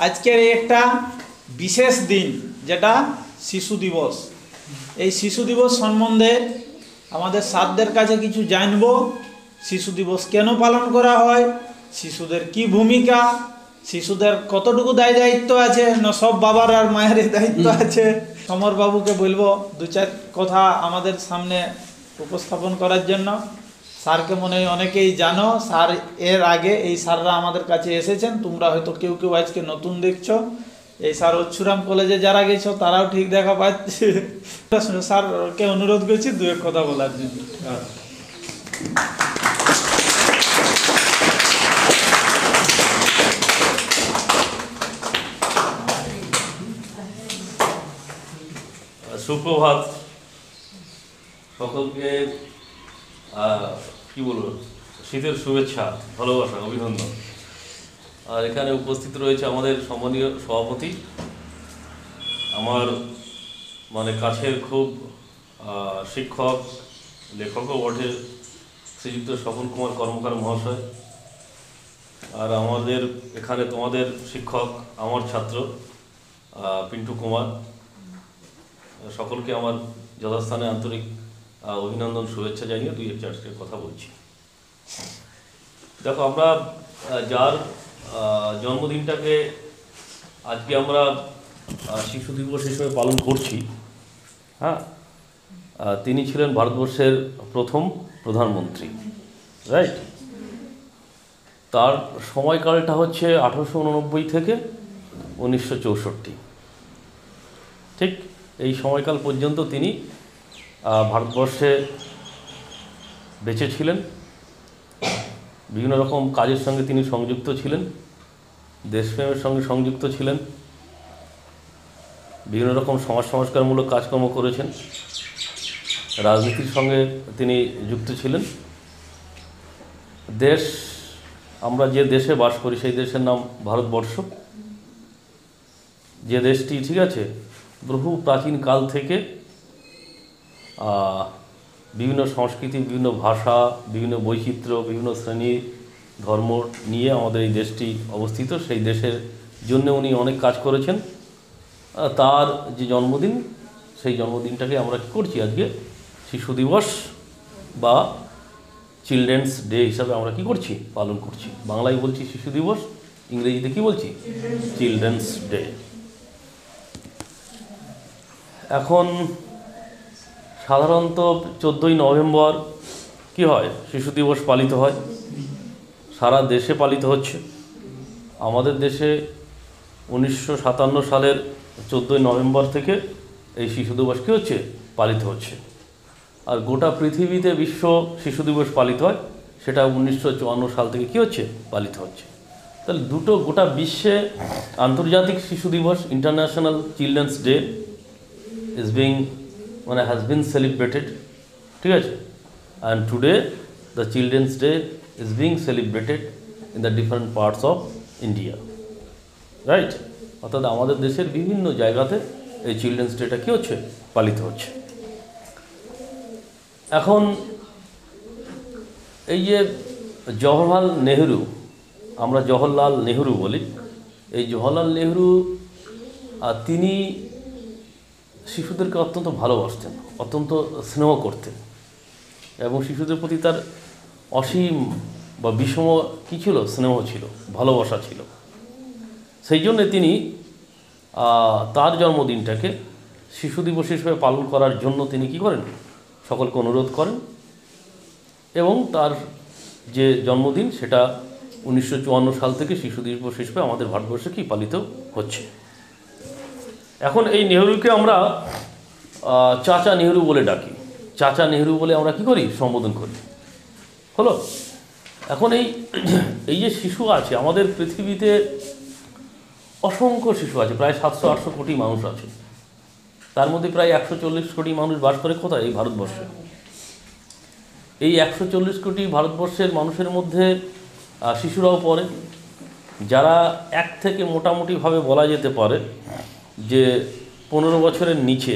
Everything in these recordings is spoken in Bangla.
আজকের একটা বিশেষ দিন যেটা শিশু দিবস। এই শিশু দিবস সম্বন্ধে আমাদের স্যারদের কাছে কিছু জানবো। শিশু দিবস কেন পালন করা হয়, শিশুদের কি ভূমিকা, শিশুদের কতটুকু দায় দায়িত্ব আছে, না সব বাবার আর মায়ের দায়িত্ব আছে। সমর বাবুকে বলবো দু চার কথা আমাদের সামনে উপস্থাপন করার জন্য। স্যারকে মনে হয় অনেকেই জানো, স্যার এর আগে এই স্যাররা আমাদের কাছে এসেছেন, তোমরা হয়তো কেউ কেউ আজকে নতুন দেখছো। এই স্যার অচ্ছুরাম কলেজে যারা গেছো তারাও ঠিক দেখা পাচ্ছে। স্যারকে অনুরোধ করছি দু এক কথা বলার জন্য। সুপ্রভাত সকলকে। কি বলবো, শীতের শুভেচ্ছা, ভালোবাসা, অভিনন্দন। আর এখানে উপস্থিত রয়েছে আমাদের সম্মানীয় সভাপতি, আমার কাছের খুব শিক্ষক, লেখকও বটে, শ্রীযুক্ত স্বপন কুমার কর্মকার মহাশয়। আর আমাদের এখানে তোমাদের শিক্ষক, আমার ছাত্র পিন্টু কুমার। সকলকে আমার যথাস্থানে আন্তরিক অভিনন্দন, শুভেচ্ছা জানিয়ে দুই চারটে কথা বলছি। দেখো, আমরা যার জন্মদিনটাকে আজকে আমরা শিশু দিবস হিসেবে পালন করছি, হ্যাঁ, তিনি ছিলেন ভারতবর্ষের প্রথম প্রধানমন্ত্রী, রাইট? তার সময়কালটা হচ্ছে 1889 থেকে 1964, ঠিক এই সময়কাল পর্যন্ত তিনি ভারতবর্ষে বেঁচে ছিলেন। বিভিন্ন রকম কাজের সঙ্গে তিনি সংযুক্ত ছিলেন, দেশপ্রেমের সঙ্গে সংযুক্ত ছিলেন, বিভিন্ন রকম সমাজ সংস্কারমূলক কাজকর্ম করেছেন, রাজনীতির সঙ্গে তিনি যুক্ত ছিলেন। দেশ, আমরা যে দেশে বাস করি সেই দেশের নাম ভারতবর্ষ। যে দেশটি, ঠিক আছে, বহু প্রাচীন কাল থেকে বিভিন্ন সংস্কৃতি, বিভিন্ন ভাষা, বিভিন্ন বৈচিত্র্য, বিভিন্ন শ্রেণী ধর্ম নিয়ে আমাদের এই দেশটি অবস্থিত। সেই দেশের জন্য উনি অনেক কাজ করেছেন। তার যে জন্মদিন, সেই জন্মদিনটাকে আমরা কী করছি আজকে শিশু দিবস বা চিলড্রেন্স ডে হিসাবে আমরা কি করছি, পালন করছি। বাংলায় বলছি শিশু দিবস, ইংরেজিতে কি বলছি, চিলড্রেন্স ডে। এখন সাধারণত 14ই নভেম্বর কি হয়, শিশু দিবস পালিত হয়, সারা দেশে পালিত হচ্ছে। আমাদের দেশে 1957 সালের 14ই নভেম্বর থেকে এই শিশু দিবস কী হচ্ছে, পালিত হচ্ছে। আর গোটা পৃথিবীতে বিশ্ব শিশু দিবস পালিত হয়, সেটা 1954 সাল থেকে কী হচ্ছে, পালিত হচ্ছে। তাহলে দুটো, গোটা বিশ্বে আন্তর্জাতিক শিশু দিবস, international children's day is being has been celebrated, ঠিক আছে। and today the children's day is being celebrated in the different parts of India, right? অর্থাৎ আমাদের দেশের বিভিন্ন জায়গাতে এই চিলড্রেন্স ডেটা কি হচ্ছে, পালিত হচ্ছে। এখন এই যে জওহরলাল নেহরু, আমরা জওহরলাল নেহরু বলি, এই জওহরলাল নেহরু তিনি শিশুদেরকে অত্যন্ত ভালোবাসতেন, অত্যন্ত স্নেহ করতেন, এবং শিশুদের প্রতি তার অসীম বা বিষম কী ছিল, স্নেহ ছিল, ভালোবাসা ছিল। সেই জন্য তিনি তার জন্মদিনটাকে শিশু দিবস হিসেবে পালন করার জন্য তিনি কি করেন, সকলকে অনুরোধ করেন। এবং তার যে জন্মদিন, সেটা 1954 সাল থেকে শিশু দিবস হিসেবে আমাদের ভারতবর্ষে কি পালিত হচ্ছে। এখন এই নেহরুকে আমরা চাচা নেহরু বলে ডাকি, চাচা নেহরু বলে আমরা কি করি, সম্বোধন করি, হলো। এখন এই যে শিশু আছে আমাদের পৃথিবীতে, অসংখ্য শিশু আছে, প্রায় 700-800 কোটি মানুষ আছে। তার মধ্যে প্রায় 140 কোটি মানুষ বাস করে কোথায়, এই ভারতবর্ষে। এই 140 কোটি ভারতবর্ষের মানুষের মধ্যে শিশুরাও পড়ে, যারা এক থেকে মোটামুটিভাবে বলা যেতে পারে যে 15 বছরের নিচে,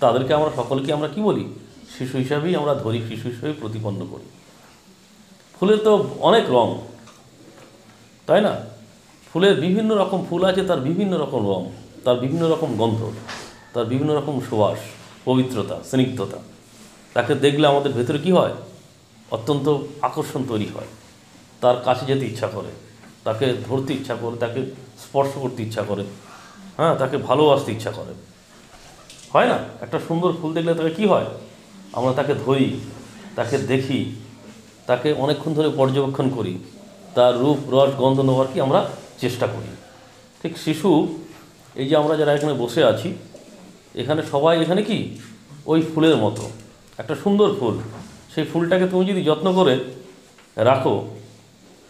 তাদেরকে আমরা সকলকে আমরা কি বলি, শিশু হিসাবেই আমরা ধরি, শিশু হিসাবে প্রতিপন্ন করি। ফুলের তো অনেক রং, তাই না? ফুলের বিভিন্ন রকম ফুল আছে, তার বিভিন্ন রকম রং, তার বিভিন্ন রকম গন্ধ, তার বিভিন্ন রকম সুবাস, পবিত্রতা, স্নিগ্ধতা। তাকে দেখলে আমাদের ভেতরে কি হয়? অত্যন্ত আকর্ষণ তৈরি হয়, তার কাছে যেতে ইচ্ছা করে, তাকে ধরতে ইচ্ছা করে, তাকে স্পর্শ করতে ইচ্ছা করে, হ্যাঁ, তাকে ভালোবাসতে ইচ্ছা করে, হয় না? একটা সুন্দর ফুল দেখলে তাকে কি হয়? আমরা তাকে ধরি, তাকে দেখি, তাকে অনেকক্ষণ ধরে পর্যবেক্ষণ করি, তার রূপ রস গন্ধ নেওয়ার কি আমরা চেষ্টা করি। ঠিক শিশু, এই যে আমরা যারা এখানে বসে আছি, এখানে সবাই এখানে কি ওই ফুলের মতো, একটা সুন্দর ফুল। সেই ফুলটাকে তুমি যদি যত্ন করে রাখো,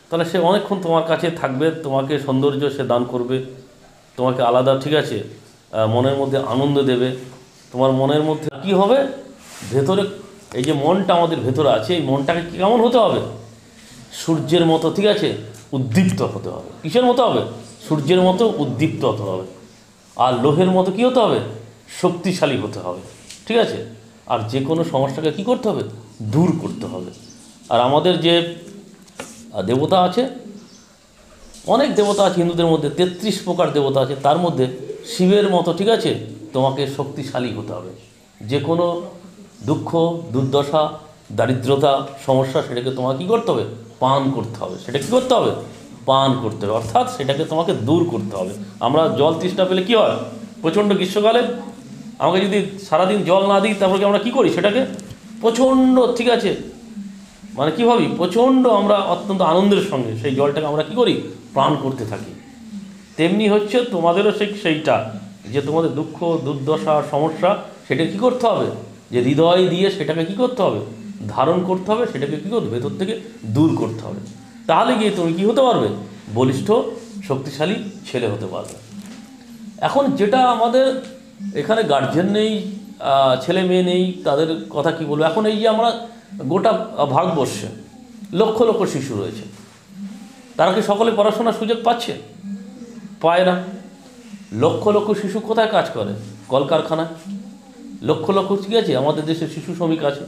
তাহলে সে অনেকক্ষণ তোমার কাছে থাকবে, তোমাকে সৌন্দর্য সে দান করবে, তোমাকে আলাদা, ঠিক আছে, মনের মধ্যে আনন্দ দেবে। তোমার মনের মধ্যে কি হবে? ভেতরে এই যে মনটা আমাদের ভেতরে আছে, এই মনটাকে কেমন হতে হবে? সূর্যের মতো, ঠিক আছে, উদ্দীপ্ত হতে হবে। কিসের মতো হবে? সূর্যের মতো উদ্দীপ্ত হতে হবে। আর লোহের মতো কী হতে হবে? শক্তিশালী হতে হবে, ঠিক আছে। আর যে কোনো সমস্যাকে কী করতে হবে? দূর করতে হবে। আর আমাদের যে দেবতা আছে, অনেক দেবতা আছে হিন্দুদের মধ্যে, 33 প্রকার দেবতা আছে, তার মধ্যে শিবের মতো, ঠিক আছে, তোমাকে শক্তিশালী হতে হবে। যে কোনো দুঃখ, দুর্দশা, দারিদ্রতা, সমস্যা, সেটাকে তোমাকে কী করতে হবে? পান করতে হবে। সেটা কী করতে হবে? পান করতে হবে, অর্থাৎ সেটাকে তোমাকে দূর করতে হবে। আমরা জল তৃষ্ণা পেলে কী হয়? প্রচণ্ড গ্রীষ্মকালে আমাকে যদি সারাদিন জল না দিই, তারপরে আমরা কী করি? সেটাকে প্রচণ্ড, ঠিক আছে, মানে কী ভাবি? প্রচণ্ড আমরা অত্যন্ত আনন্দের সঙ্গে সেই জলটাকে আমরা কী করি? পান করতে থাকি। তেমনি হচ্ছে তোমাদেরও সেইটা, যে তোমাদের দুঃখ, দুর্দশা, সমস্যা, সেটা কী করতে হবে? যে হৃদয় দিয়ে সেটাকে কী করতে হবে? ধারণ করতে হবে, সেটাকে কী করতে? ভেতর থেকে দূর করতে হবে। তাহলে গিয়ে তুমি কী হতে পারবে? বলিষ্ঠ, শক্তিশালী ছেলে হতে পারবে। এখন যেটা আমাদের এখানে গার্জেন নেই, ছেলে মেয়ে নেই, তাদের কথা কি বলবো। এখন এই যে আমরা গোটা ভারতবর্ষে লক্ষ লক্ষ শিশু রয়েছে, তারা কি সকলে পড়াশোনার সুযোগ পাচ্ছে? পায় না। লক্ষ লক্ষ শিশু কোথায় কাজ করে? কলকারখানায়। লক্ষ লক্ষ, ঠিক আছে, আমাদের দেশে শিশু শ্রমিক আছে,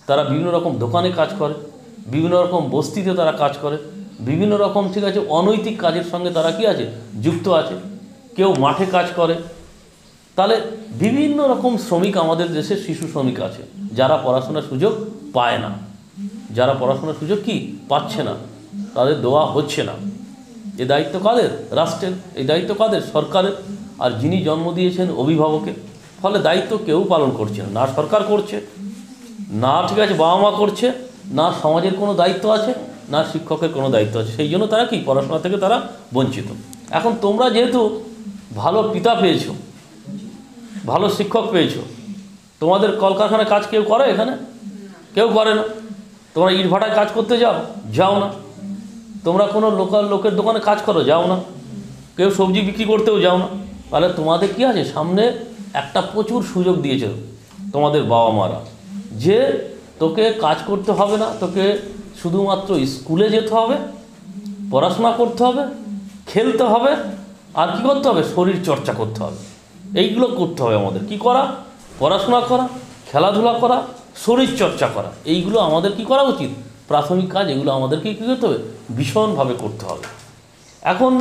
তারা বিভিন্ন রকম দোকানে কাজ করে, বিভিন্ন রকম বস্তিতে তারা কাজ করে, বিভিন্ন রকম, ঠিক আছে, অনৈতিক কাজের সঙ্গে তারা কি আছে? যুক্ত আছে। কেউ মাঠে কাজ করে। তাহলে বিভিন্ন রকম শ্রমিক আমাদের দেশে শিশু শ্রমিক আছে, যারা পড়াশোনার সুযোগ পায় না, যারা পড়াশোনার সুযোগ কি পাচ্ছে না, তাদের দেওয়া হচ্ছে না। এ দায়িত্ব কাদের? রাষ্ট্রের। এই দায়িত্ব কাদের? সরকারের। আর যিনি জন্ম দিয়েছেন অভিভাবকের। ফলে দায়িত্ব কেউ পালন করছে না, না সরকার করছে, না, ঠিক আছে, বাবা মা করছে, না সমাজের কোনো দায়িত্ব আছে, না শিক্ষকের কোনো দায়িত্ব আছে। সেই জন্য তারা কি পড়াশোনা থেকে তারা বঞ্চিত। এখন তোমরা যেহেতু ভালো পিতা পেয়েছো, ভালো শিক্ষক পেয়েছো, তোমাদের কলকারখানায় কাজ কেউ করে? এখানে কেউ করে না। তোমরা ইটভাটায় কাজ করতে যাও না। তোমরা কোনো লোকাল লোকের দোকানে কাজ করো, যাও না। কেউ সবজি বিক্রি করতেও যাও না। তাহলে তোমাদের কি আছে? সামনে একটা প্রচুর সুযোগ দিয়েছে তোমাদের বাবা মারা, যে তোকে কাজ করতে হবে না, তোকে শুধুমাত্র স্কুলে যেতে হবে, পড়াশোনা করতে হবে, খেলতে হবে, আর কি করতে হবে? শরীর চর্চা করতে হবে। এইগুলো করতে হবে আমাদের। কি করা? পড়াশোনা করা, খেলাধুলা করা, শরীর চর্চা করা। এইগুলো আমাদের কি করা উচিত? প্রাথমিক কাজ। এগুলো আমাদেরকে কী করতে হবে? ভীষণভাবে করতে হবে। এখন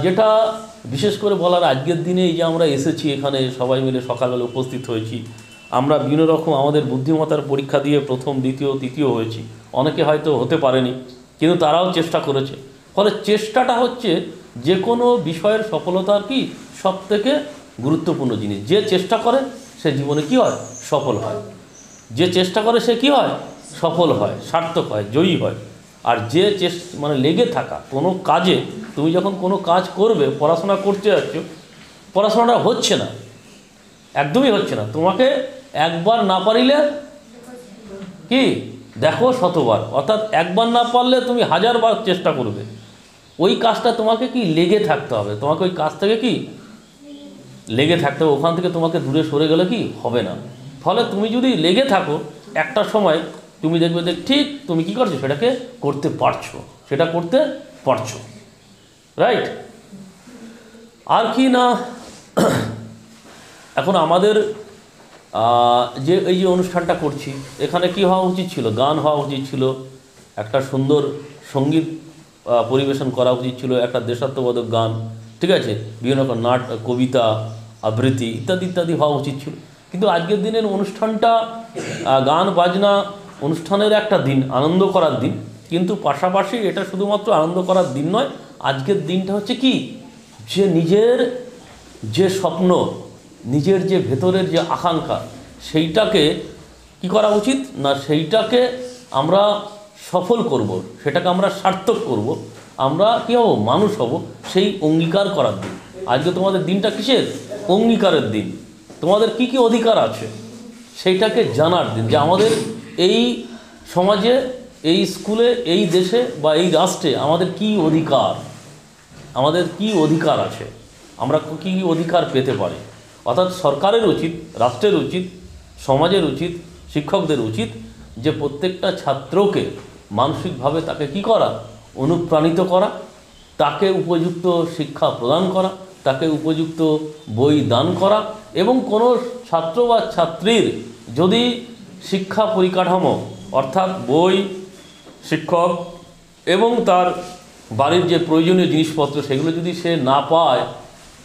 যেটা বিশেষ করে বলার, আজকের দিনে এই যে আমরা এসেছি এখানে সবাই মিলে সকালবেলা উপস্থিত হয়েছি, আমরা বিভিন্ন রকম আমাদের বুদ্ধিমত্তার পরীক্ষা দিয়ে প্রথম, দ্বিতীয়, তৃতীয় হয়েছি। অনেকে হয়তো হতে পারেনি, কিন্তু তারাও চেষ্টা করেছে। ফলে চেষ্টাটা হচ্ছে যে কোনো বিষয়ের সফলতার কি সবথেকে গুরুত্বপূর্ণ জিনিস। যে চেষ্টা করে সে জীবনে কি হয়? সফল হয়। যে চেষ্টা করে সে কি হয়? সফল হয়, সার্থক হয়, জয়ী হয়। আর যে মানে লেগে থাকা কোনো কাজে, তুমি যখন কোনো কাজ করবে, পড়াশোনা করতে যাচ্ছ, পড়াশোনাটা হচ্ছে না, একদমই হচ্ছে না, তোমাকে একবার না পারিলে কি দেখো শতবার, অর্থাৎ একবার না পারলে তুমি 1000 বার চেষ্টা করবে। ওই কাজটা তোমাকে কি লেগে থাকতে হবে, তোমাকে ওই কাজ থেকে কি লেগে থাকতে হবে। ওখান থেকে তোমাকে দূরে সরে গেলে কি হবে না। ফলে তুমি যদি লেগে থাকো, একটা সময় তুমি দেখবে যে ঠিক তুমি কি করছো, সেটাকে করতে পারছো, সেটা করতে পারছো, রাইট। আর কি না, এখন আমাদের যে এই যে অনুষ্ঠানটা করছি, এখানে কি হওয়া উচিত ছিল? গান হওয়া উচিত ছিল, একটা সুন্দর সঙ্গীত পরিবেশন করা উচিত ছিল, একটা দেশাত্মবোধক গান, ঠিক আছে, বিভিন্ন রকম কবিতা, আবৃত্তি ইত্যাদি ইত্যাদি হওয়া উচিত ছিল। কিন্তু আজকের দিনের অনুষ্ঠানটা গান বাজনা অনুষ্ঠানের একটা দিন, আনন্দ করার দিন, কিন্তু পাশাপাশি এটা শুধুমাত্র আনন্দ করার দিন নয়। আজকের দিনটা হচ্ছে কি, যে নিজের যে স্বপ্ন, নিজের যে ভেতরের যে আকাঙ্ক্ষা, সেইটাকে কি করা উচিত না, সেইটাকে আমরা সফল করব, সেটাকে আমরা সার্থক করব, আমরা কী হব, মানুষ হব, সেই অঙ্গীকার করার দিন। আজকে তোমাদের দিনটা কিসের? অঙ্গীকারের দিন। তোমাদের কি কি অধিকার আছে সেইটাকে জানার দিন, যে আমাদের এই সমাজে, এই স্কুলে, এই দেশে বা এই রাষ্ট্রে আমাদের কি অধিকার, আমাদের কি অধিকার আছে, আমরা কি অধিকার পেতে পারি। অর্থাৎ সরকারের উচিত, রাষ্ট্রের উচিত, সমাজের উচিত, শিক্ষকদের উচিত যে প্রত্যেকটা ছাত্রকে মানসিকভাবে তাকে কি করা, অনুপ্রাণিত করা, তাকে উপযুক্ত শিক্ষা প্রদান করা, তাকে উপযুক্ত বই দান করা, এবং কোনো ছাত্র বা ছাত্রীর যদি শিক্ষা পরিকাঠামো অর্থাৎ বই, শিক্ষক এবং তার বাড়ির যে প্রয়োজনীয় জিনিসপত্র সেগুলো যদি সে না পায়,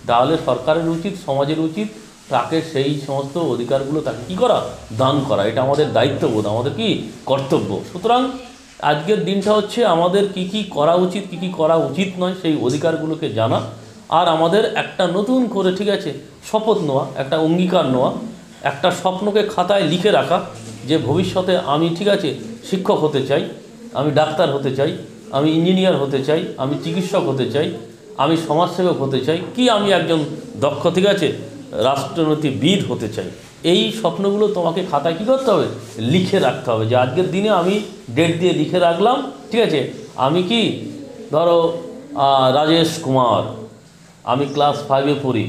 তাহলে সরকারের উচিত, সমাজের উচিত তাকে সেই সমস্ত অধিকারগুলো তাকে কী করা, দান করা। এটা আমাদের দায়িত্ববোধ, আমাদের কি কর্তব্য। সুতরাং আজকের দিনটা হচ্ছে আমাদের কি কি করা উচিত, কি কি করা উচিত নয়, সেই অধিকারগুলোকে জানা, আর আমাদের একটা নতুন করে, ঠিক আছে, শপথ নেওয়া, একটা অঙ্গীকার নেওয়া, একটা স্বপ্নকে খাতায় লিখে রাখা, যে ভবিষ্যতে আমি, ঠিক আছে, শিক্ষক হতে চাই, আমি ডাক্তার হতে চাই, আমি ইঞ্জিনিয়ার হতে চাই, আমি চিকিৎসক হতে চাই, আমি সমাজসেবক হতে চাই, কি আমি একজন দক্ষ, ঠিক আছে, রাষ্ট্রনীতিবিদ হতে চাই। এই স্বপ্নগুলো তোমাকে খাতায় কী করতে হবে, লিখে রাখতে হবে, যে আজকের দিনে আমি ডেট দিয়ে লিখে রাখলাম, ঠিক আছে, আমি কি ধরো রাজেশ কুমার, আমি ক্লাস 5-এ পড়ি,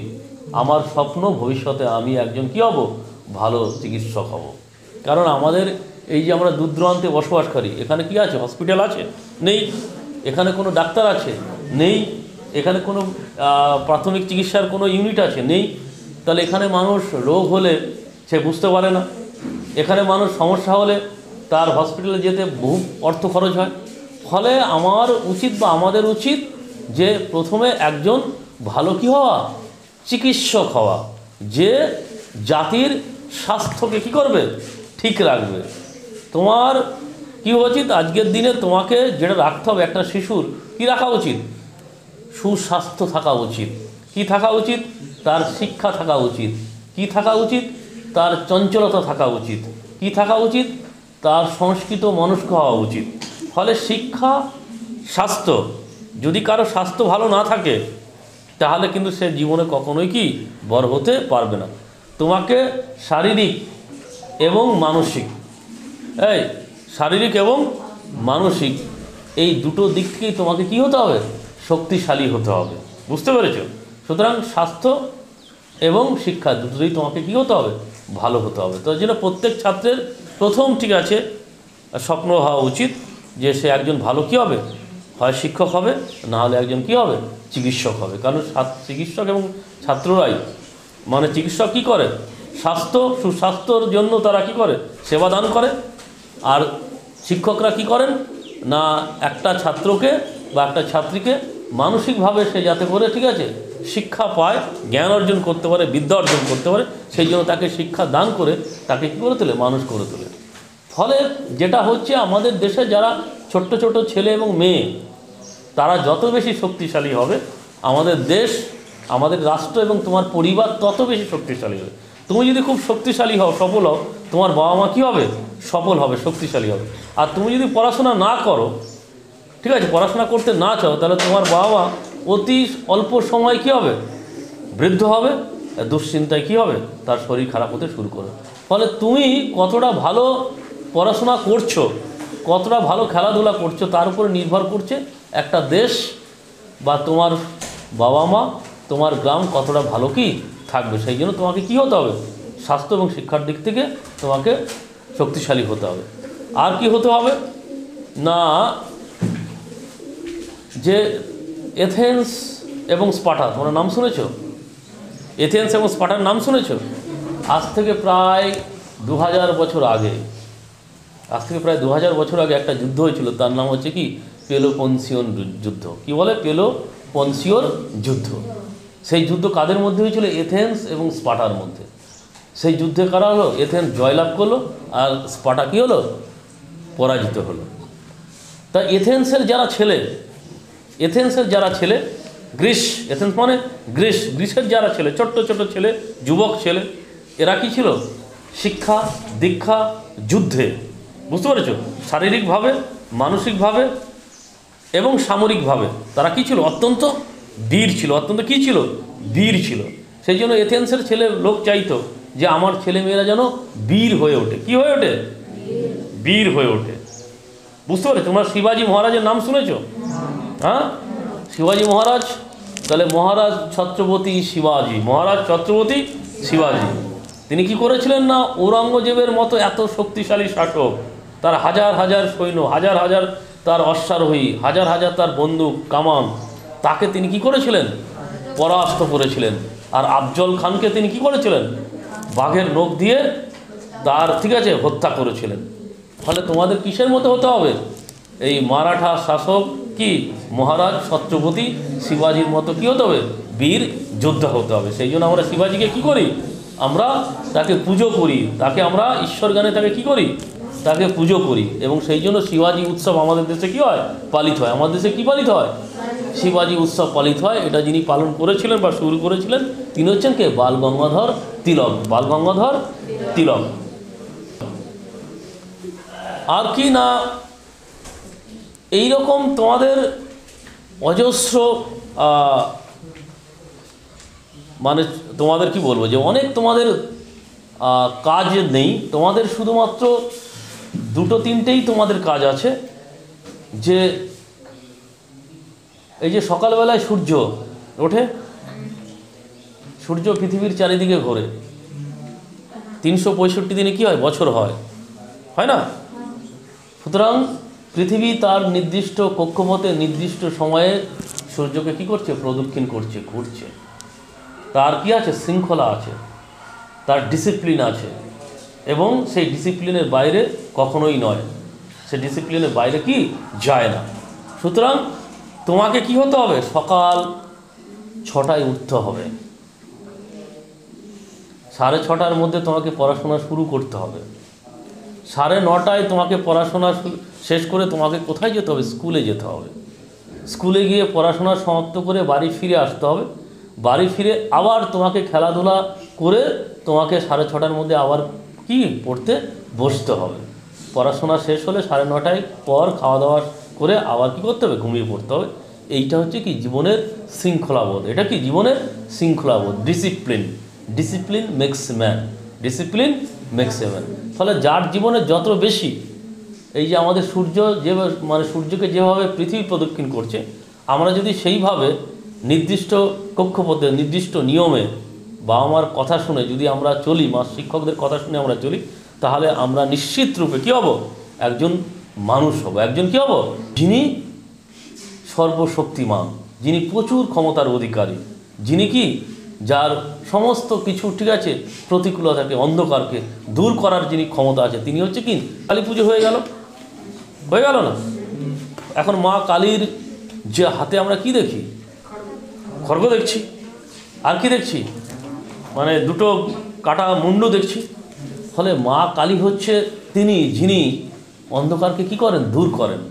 আমার স্বপ্ন ভবিষ্যতে আমি একজন কী হব, ভালো চিকিৎসক হব। কারণ আমাদের এই যে আমরা দূর দূরান্তে বসবাস করি, এখানে কি আছে, হসপিটাল আছে? নেই। এখানে কোনো ডাক্তার আছে? নেই। এখানে কোনো প্রাথমিক চিকিৎসার কোনো ইউনিট আছে? নেই। তাহলে এখানে মানুষ রোগ হলে সে বুঝতে পারে না, এখানে মানুষ সমস্যা হলে তার হসপিটালে যেতে বহু অর্থ খরচ হয়। ফলে আমার উচিত বা আমাদের উচিত যে প্রথমে একজন ভালো কী হওয়া, চিকিৎসক হওয়া, যে জাতির স্বাস্থ্যকে কী করবে, ঠিক রাখবে। তোমার কী উচিত, আজকের দিনে তোমাকে যেটা রাখতে হবে, একটা শিশুর কী রাখা উচিত, সুস্বাস্থ্য থাকা উচিত। কি থাকা উচিত, তার শিক্ষা থাকা উচিত। কি থাকা উচিত, তার চঞ্চলতা থাকা উচিত। কি থাকা উচিত, তার সংস্কৃত মনস্ক হওয়া উচিত। ফলে শিক্ষা, স্বাস্থ্য, যদি কারো স্বাস্থ্য ভালো না থাকে তাহলে কিন্তু সে জীবনে কখনোই কি বড় হতে পারবে না। তোমাকে শারীরিক এবং মানসিক, শারীরিক এবং মানসিক এই দুটো দিক থেকেই তোমাকে কি হতে হবে, শক্তিশালী হতে হবে। বুঝতে পেরেছ? সুতরাং স্বাস্থ্য এবং শিক্ষা দুটোই তোমাকে কী হতে হবে, ভালো হতে হবে। তো যেন প্রত্যেক ছাত্রের প্রথম, ঠিক আছে, স্বপ্ন হওয়া উচিত যে সে একজন ভালো কী হবে, হয় শিক্ষক হবে, না হলে একজন কী হবে, চিকিৎসক হবে। কারণ চিকিৎসক এবং ছাত্ররাই, মানে চিকিৎসক কী করে, সুস্বাস্থ্যর জন্য তারা কি করে, সেবা দান করে। আর শিক্ষকরা কি করেন না, একটা ছাত্রকে বা একটা ছাত্রীকে মানসিকভাবে সে যাতে করে, ঠিক আছে, শিক্ষা পায়, জ্ঞান অর্জন করতে পারে, বিদ্যা অর্জন করতে পারে, সেই জন্য তাকে শিক্ষা দান করে তাকে কী করে তোলে, মানুষ করে তোলে। ফলে যেটা হচ্ছে, আমাদের দেশে যারা ছোট্ট ছোট ছেলে এবং মেয়ে, তারা যত বেশি শক্তিশালী হবে, আমাদের দেশ, আমাদের রাষ্ট্র এবং তোমার পরিবার তত বেশি শক্তিশালী হবে। তুমি যদি খুব শক্তিশালী হও, সফল হও, তোমার বাবা মা কী হবে, সফল হবে, শক্তিশালী হবে। আর তুমি যদি পড়াশোনা না করো, ঠিক আছে, পড়াশোনা করতে না চাও, তাহলে তোমার বাবা মা অতি অল্প সময় কী হবে, বৃদ্ধ হবে, দুশ্চিন্তায় কী হবে, তার শরীর খারাপ হতে শুরু করবে। ফলে তুমি কতটা ভালো পড়াশোনা করছো, কতটা ভালো খেলাধুলা করছো, তার উপরে নির্ভর করছে একটা দেশ বা তোমার বাবা মা, তোমার গ্রাম কতটা ভালো কি থাকবে। সেই জন্য তোমাকে কী হতে হবে, স্বাস্থ্য এবং শিক্ষার দিক থেকে তোমাকে শক্তিশালী হতে হবে। আর কি হতে হবে না, যে এথেন্স এবং স্পার্টা, তোমরা নাম শুনেছ? এথেন্স এবং স্পার্টার নাম শুনেছ? আজ থেকে প্রায় 2000 বছর আগে, আজ থেকে প্রায় 2000 বছর আগে একটা যুদ্ধ হয়েছিল, তার নাম হচ্ছে কি পেলোপন্সিয়ন যুদ্ধ। কি বলে? পেলোপন্সিয়ন যুদ্ধ। সেই যুদ্ধ কাদের মধ্যে হয়েছিল? এথেন্স এবং স্পার্টার মধ্যে। সেই যুদ্ধে কারা হলো? এথেন্স জয়লাভ করলো, আর স্পার্টা কী হলো? পরাজিত হলো। তা এথেন্সের যারা ছেলে গ্রিস, এথেন্স মানে গ্রিসের যারা ছেলে, ছোট্ট ছোট ছেলে, যুবক ছেলে, এরা কি ছিল? শিক্ষা দীক্ষা যুদ্ধে, বুঝতে পেরেছ, শারীরিকভাবে, মানসিকভাবে এবং সামরিকভাবে তারা কি ছিল? অত্যন্ত বীর ছিল। অত্যন্ত কী ছিল? বীর ছিল। সেই জন্য এথেন্সের লোক চাইতো যে আমার ছেলেমেয়েরা যেন বীর হয়ে ওঠে। কি হয়ে ওঠে? বীর হয়ে ওঠে। বুঝতে পারছো? তোমরা শিবাজি মহারাজের নাম শুনেছো? হ্যাঁ, শিবাজি মহারাজ, তাহলে মহারাজ ছত্রপতি শিবাজি, তিনি কি করেছিলেন না, ঔরঙ্গজেবের মতো এত শক্তিশালী শাসক, তার হাজার হাজার সৈন্য, হাজার হাজার তার অশ্বারোহী, হাজার হাজার তার বন্দুক কামান, তাকে তিনি কি করেছিলেন? পরাস্ত করেছিলেন। আর আফজল খানকে তিনি কি করেছিলেন? বাঘের নখ দিয়ে তার হত্যা করেছিলেন। ফলে তোমাদের কিসের মতো হতে হবে? এই মারাঠা শাসক কি মহারাজ ছত্রপতি শিবাজির মতো কি হতে হবে? বীর যোদ্ধা হতে হবে। সেই জন্য আমরা শিবাজিকে কি করি? আমরা তাকে পুজো করি, তাকে আমরা ঈশ্বর গানে তাকে কি করি? তাকে পুজো করি। এবং সেই জন্য শিবাজি উৎসব আমাদের দেশে কি হয়? পালিত হয়। আমাদের দেশে কি পালিত হয়? শিবাজি উৎসব পালিত হয়। এটা যিনি পালন করেছিলেন বা শুরু করেছিলেন তিনি হচ্ছেন কে? বালগঙ্গাধর তিলক। আর কি না, এইরকম তোমাদের অজস্র মানে তোমাদের কি বলবো, যে অনেক তোমাদের কাজ নেই। তোমাদের শুধুমাত্র দুটো তিনটেই তোমাদের কাজ আছে। যে এই যে সকালবেলায় সূর্য ওঠে, সূর্য পৃথিবীর চারিদিকে ঘোরে, 365 দিনে কি হয়? বছর হয় না? সুতরাং পৃথিবী তার নির্দিষ্ট কক্ষপথে নির্দিষ্ট সময়ে সূর্যকে কি করছে? প্রদক্ষিণ করছে, ঘুরছে। তার কি আছে? শৃঙ্খলা আছে, তার ডিসিপ্লিন আছে, এবং সেই ডিসিপ্লিনের বাইরে কখনোই নয়, সে ডিসিপ্লিনের বাইরে কি যায় না। সুতরাং তোমাকে কি হতে হবে? সকাল 6টায় উঠতে হবে, 6:30টার মধ্যে তোমাকে পড়াশোনা শুরু করতে হবে, 9:30টায় তোমাকে পড়াশোনা শেষ করে তোমাকে কোথায় যেতে হবে? স্কুলে যেতে হবে। স্কুলে গিয়ে পড়াশোনা সমাপ্ত করে বাড়ি ফিরে আসতে হবে। বাড়ি ফিরে আবার তোমাকে খেলাধুলা করে তোমাকে 6:30টার মধ্যে আবার কি পড়তে বসতে হবে। পড়াশোনা শেষ হলে 9:30টায় পর খাওয়া দাওয়া করে আবার কি করতে হবে? ঘুমিয়ে পড়তে হবে। এইটা হচ্ছে কি জীবনের শৃঙ্খলাবোধ। এটা কি জীবনের শৃঙ্খলাবোধ? Discipline makes man. ফলে যার জীবনে যত বেশি এই যে আমাদের সূর্য সূর্যকে যেভাবে পৃথিবী প্রদক্ষিণ করছে, আমরা যদি সেইভাবে নির্দিষ্ট কক্ষপথে নির্দিষ্ট নিয়মে বাবা মার কথা শুনে যদি আমরা চলি, শিক্ষকদের কথা শুনে আমরা চলি, তাহলে আমরা নিশ্চিত রূপে কী হব? একজন মানুষ হব। একজন কী হব? যিনি সর্বশক্তিমান, যিনি প্রচুর ক্ষমতার অধিকারী, যিনি কি যার সমস্ত কিছু প্রতিকূলতাকে, অন্ধকারকে দূর করার যিনি ক্ষমতা আছে, তিনি হচ্ছে কি? কালী পুজো হয়ে গেল না? এখন মা কালীর যে হাতে আমরা কি দেখি? খড়গ দেখছি। আর কি দেখছি? মানে দুটো কাটা মুন্ড দেখছি। ফলে মা কালী হচ্ছে তিনি যিনি অন্ধকারকে কি করেন? দূর করেন।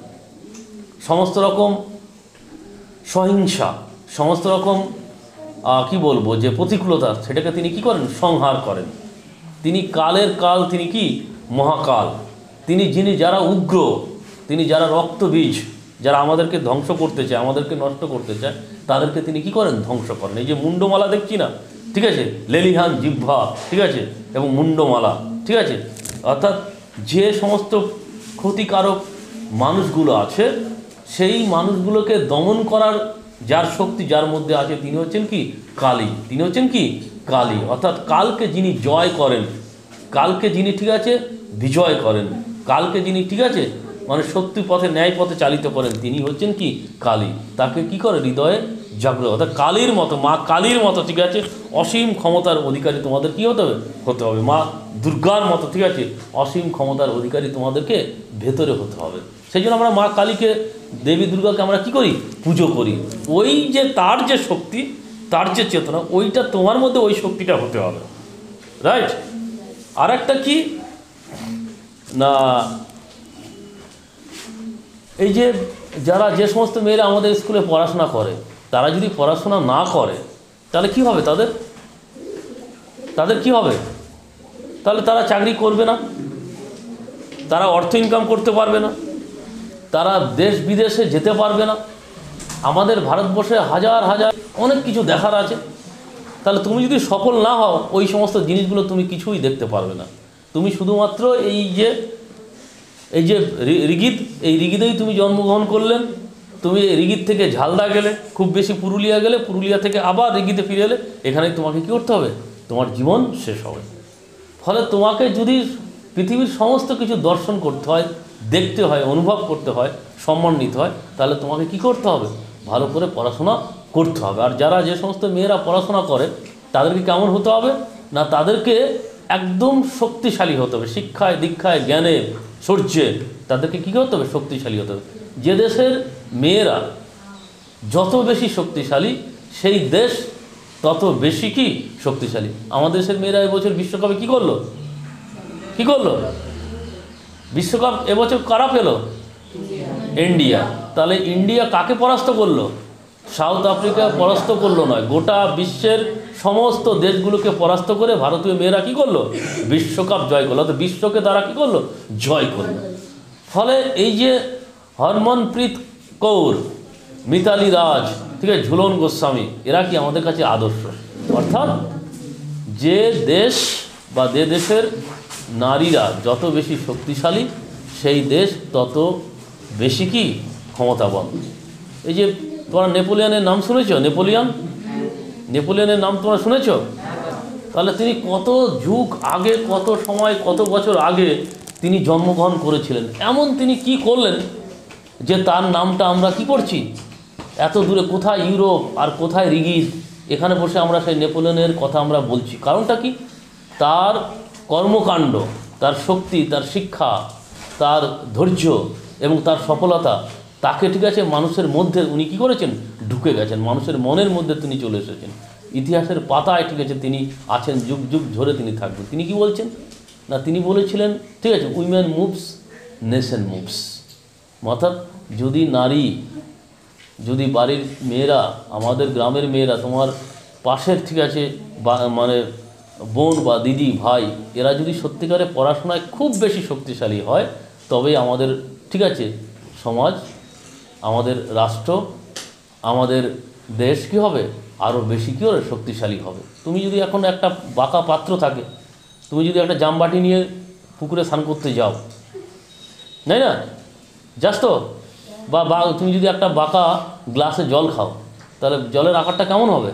সমস্ত রকম সহিংসা, সমস্ত রকম কি বলবো যে প্রতিকূলতা, সেটাকে তিনি কি করেন? সংহার করেন। তিনি কালের কাল, তিনি কি? মহাকাল। যিনি যারা উগ্র, তিনি যারা রক্তবীজ, যারা আমাদেরকে ধ্বংস করতে চায়, আমাদেরকে নষ্ট করতে চায়, তাদেরকে তিনি কি করেন? ধ্বংস করেন। এই যে মুন্ডমালা দেখছি না, ঠিক আছে, লেলিহান জিহ্বা, ঠিক আছে, এবং মুন্ডমালা, ঠিক আছে, অর্থাৎ যে সমস্ত ক্ষতিকারক মানুষগুলো আছে, সেই মানুষগুলোকে দমন করার যার শক্তি যার মধ্যে আছে, তিনি হচ্ছেন কি? কালী। তিনি হচ্ছেন কি? কালী। অর্থাৎ কালকে যিনি জয় করেন, কালকে যিনি ঠিক আছে বিজয় করেন, কালকে যিনি ঠিক আছে সত্যি পথে ন্যায় পথে চালিত করেন, তিনি হচ্ছেন কি? কালী। তাকে কি করে? হৃদয়ে জাগ্রত, অর্থাৎ কালীর মতো, মা কালীর মতো, ঠিক আছে, অসীম ক্ষমতার অধিকারী তোমাদের কী হতে হবে, হতে হবে। মা দুর্গার মতো, ঠিক আছে, অসীম ক্ষমতার অধিকারী তোমাদেরকে ভেতরে হতে হবে। সেই জন্য আমরা মা কালীকে, দেবী দুর্গাকে আমরা কি করি, পুজো করি। ওই যে তার যে শক্তি, তার যে চেতনা, ওইটা তোমার মধ্যে ওই শক্তিটা হতে হবে, রাইট। আর একটা কি না, এই যে যারা, যে সমস্ত মেয়েরা আমাদের স্কুলে পড়াশোনা করে, তারা যদি পড়াশোনা না করে তাহলে কি হবে, তাদের কি হবে? তাহলে তারা চাকরি করবে না, তারা অর্থ ইনকাম করতে পারবে না, তারা দেশ বিদেশে যেতে পারবে না। আমাদের ভারতবর্ষে হাজার হাজার অনেক কিছু দেখার আছে। তাহলে তুমি যদি সফল না হও, ওই সমস্ত জিনিসগুলো তুমি কিছুই দেখতে পারবে না। তুমি শুধুমাত্র এই যে রিগিদ, এই রিগিদেই তুমি জন্মগ্রহণ করলেন, তুমি রিগিদ থেকে ঝালদা গেলে, খুব বেশি পুরুলিয়া গেলে, পুরুলিয়া থেকে আবার রিগিদে ফিরে এলে, এখানেই তোমাকে কী করতে হবে, তোমার জীবন শেষ হবে। ফলে তোমাকে যদি পৃথিবীর সমস্ত কিছু দর্শন করতে হয়, দেখতে হয়, অনুভব করতে হয়, সম্মান নিতে হয়, তাহলে তোমাকে কি করতে হবে, ভালো করে পড়াশোনা করতে হবে। আর যারা, যে সমস্ত মেয়েরা পড়াশোনা করে, তাদেরকে কেমন হতে হবে না, তাদেরকে একদম শক্তিশালী হতে হবে, শিক্ষায়, দীক্ষায়, জ্ঞানে, শৌর্যে তাদেরকে কী করতে হবে, শক্তিশালী হতে হবে। যে দেশের মেয়েরা যত বেশি শক্তিশালী, সেই দেশ তত বেশি কি শক্তিশালী। আমাদের দেশের মেয়েরা এবছর বিশ্বকাপে কি করলো, বিশ্বকাপ এবছর কারা পেল, ইন্ডিয়া। তাহলে ইন্ডিয়া কাকে পরাস্ত করলো, সাউথ আফ্রিকা পরাস্ত করলো নয়, গোটা বিশ্বের সমস্ত দেশগুলোকে পরাস্ত করে ভারতীয় মেয়েরা কী করলো, বিশ্বকাপ জয় করলো, অর্থাৎ বিশ্বকে তারা কী করলো, জয় করলো। ফলে এই যে হরমনপ্রীত কৌর, মিতালি রাজ, ঠিক আছে, ঝুলন গোস্বামী, এরা কি আমাদের কাছে আদর্শ। অর্থাৎ যে দেশ বা যে দেশের নারীরা যত বেশি শক্তিশালী, সেই দেশ তত বেশি কি ক্ষমতাবান। এই যে তোমরা নেপোলিয়নের নাম শুনেছ, নেপোলিয়নের নাম তোমরা শুনেছ? তাহলে তিনি কত যুগ আগে, কত সময়, কত বছর আগে তিনি জন্মগ্রহণ করেছিলেন। এমন তিনি কি করলেন যে তার নামটা আমরা কি করছি, এত দূরে, কোথায় ইউরোপ আর কোথায় রিগিদ, এখানে বসে আমরা সেই নেপোলিয়নের কথা আমরা বলছি। কারণটা কি, তার কর্মকাণ্ড, তার শক্তি, তার শিক্ষা, তার ধৈর্য এবং তার সফলতা, তাকে, ঠিক আছে, মানুষের মধ্যে উনি কী করেছেন, ঢুকে গেছেন, মানুষের মনের মধ্যে তিনি চলে এসেছেন, ইতিহাসের পাতায়, ঠিক আছে, তিনি আছেন, যুগ যুগ ধরে তিনি থাকবেন। তিনি কি বলছেন না, তিনি বলেছিলেন, ঠিক আছে, উইমেন মুভস, নেশন মুভস। অর্থাৎ যদি নারী, যদি বাড়ির মেয়েরা, আমাদের গ্রামের মেয়েরা, তোমার পাশের, ঠিক আছে, মানে বোন বা দিদি, ভাই, এরা যদি সত্যিকারে পড়াশোনায় খুব বেশি শক্তিশালী হয়, তবে আমাদের, ঠিক আছে, সমাজ, আমাদের রাষ্ট্র, আমাদের দেশ কী হবে, আরও বেশি কী হবে, শক্তিশালী হবে। তুমি যদি এখন একটা বাঁকা পাত্র থাকে, তুমি যদি একটা জামবাটি নিয়ে পুকুরে স্নান করতে যাও, তাই না, যাস তো, বা তুমি যদি একটা বাঁকা গ্লাসে জল খাও, তাহলে জলের আকারটা কেমন হবে,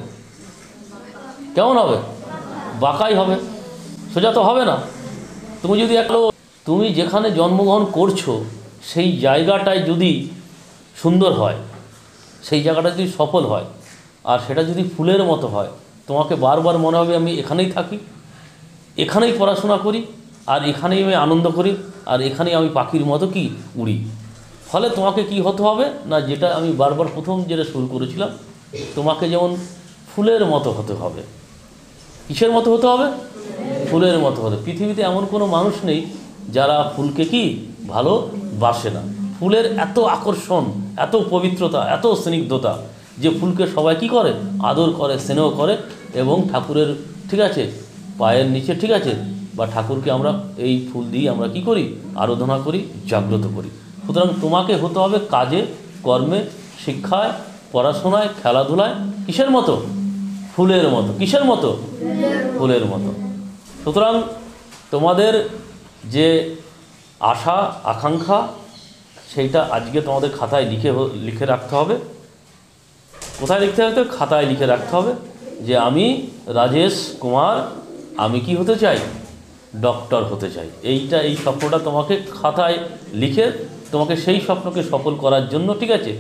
বাঁকাই হবে, সোজা তো হবে না। তুমি যেখানে জন্মগ্রহণ করছো, সেই জায়গাটায় যদি সুন্দর হয়, সেই জায়গাটা যদি সফল হয়, আর সেটা যদি ফুলের মতো হয়, তোমাকে বারবার মনে হবে আমি এখানেই থাকি, এখানেই পড়াশোনা করি, আর এখানেই আমি আনন্দ করি, আর এখানেই আমি পাখির মতো কি উড়ি। ফলে তোমাকে কি হতে হবে না, যেটা আমি বারবার প্রথম যেটা শুরু করেছিলাম, তোমাকে যেমন ফুলের মতো হতে হবে। কিসের মতো হতে হবে, ফুলের মতো হতে। পৃথিবীতে এমন কোনো মানুষ নেই যারা ফুলকে কি ভালোবাসে না। ফুলের এত আকর্ষণ, এত পবিত্রতা, এত স্নিগ্ধতা, যে ফুলকে সবাই কি করে, আদর করে, স্নেহ করে, এবং ঠাকুরের, ঠিক আছে, পায়ের নিচে, ঠিক আছে, বা ঠাকুরকে আমরা এই ফুল দিয়ে আমরা কি করি, আরাধনা করি, জাগ্রত করি। সুতরাং তোমাকে হতে হবে কাজে, কর্মে, শিক্ষায়, পড়াশোনায়, খেলাধুলায় কিসের মতো, ফুলের মতো। কিসের মতো, ফুলের মতো। সুতরাং তোমাদের যে আশা, আকাঙ্ক্ষা, সেইটা আজকে তোমাদের খাতায় লিখে রাখতে হবে। কোথায় লিখতে হবে, খাতায় লিখে রাখতে হবে যে আমি রাজেশ কুমার, আমি কি হতে চাই, ডক্টর হতে চাই। এই স্বপ্নটা তোমাকে খাতায় লিখে, তোমাকে সেই স্বপ্নকে সফল করার জন্য, ঠিক আছে,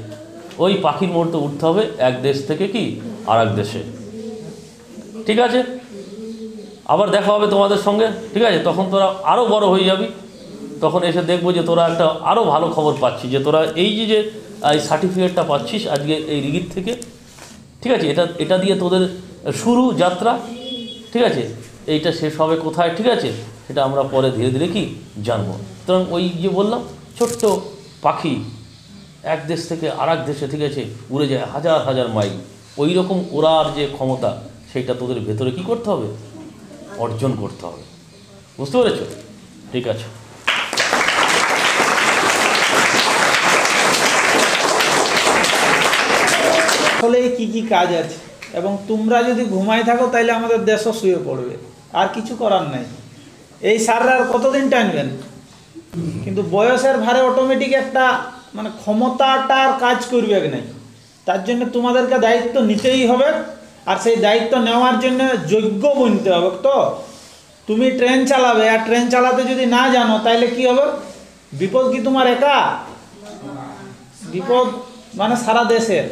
ওই পাখির মতো উঠতে হবে এক দেশ থেকে কি আর এক দেশে। ঠিক আছে, আবার দেখা হবে তোমাদের সঙ্গে। ঠিক আছে, তখন তোরা আরও বড় হয়ে যাবি, তখন এসে দেখবো যে তোরা একটা আরও ভালো খবর পাচ্ছি, যে তোরা এই যে এই সার্টিফিকেটটা পাচ্ছিস আজকে এই রিগির থেকে। ঠিক আছে, এটা দিয়ে তোদের শুরু যাত্রা। ঠিক আছে, এইটা শেষ হবে কোথায়, ঠিক আছে, সেটা আমরা পরে ধীরে ধীরে কি জানবো। সুতরাং ওই যে বললাম ছোট্ট পাখি এক দেশ থেকে আর এক দেশে, ঠিক আছে, উড়ে যায় হাজার হাজার মাইল, ওই রকম ওড়ার যে ক্ষমতা সেটা তোদের ভেতরে কি করতে হবে, অর্জন করতে হবে। বুঝতে পেরেছ? ঠিক আছে। আসলে কি কি কাজ আছে, এবং তোমরা যদি ঘুমায় থাকো তাহলে আমাদের দেশও শুয়ে পড়বে, আর কিছু করার নাই। এই স্যাররা আর কতদিন টানবেন? কিন্তু বয়সের ভারে অটোমেটিক একটা মানে ক্ষমতাটা আর কাজ করবে নাই। তার জন্য তোমাদেরকে দায়িত্ব নিতেই হবে, আর সেই দায়িত্ব নেওয়ার জন্য যোগ্য বনতে হবে। তো তুমি ট্রেন চালাবে, আর ট্রেন চালাতে যদি না জানো তাহলে কি হবে? বিপদ কি তোমার একা? বিপদ মানে সারা দেশের।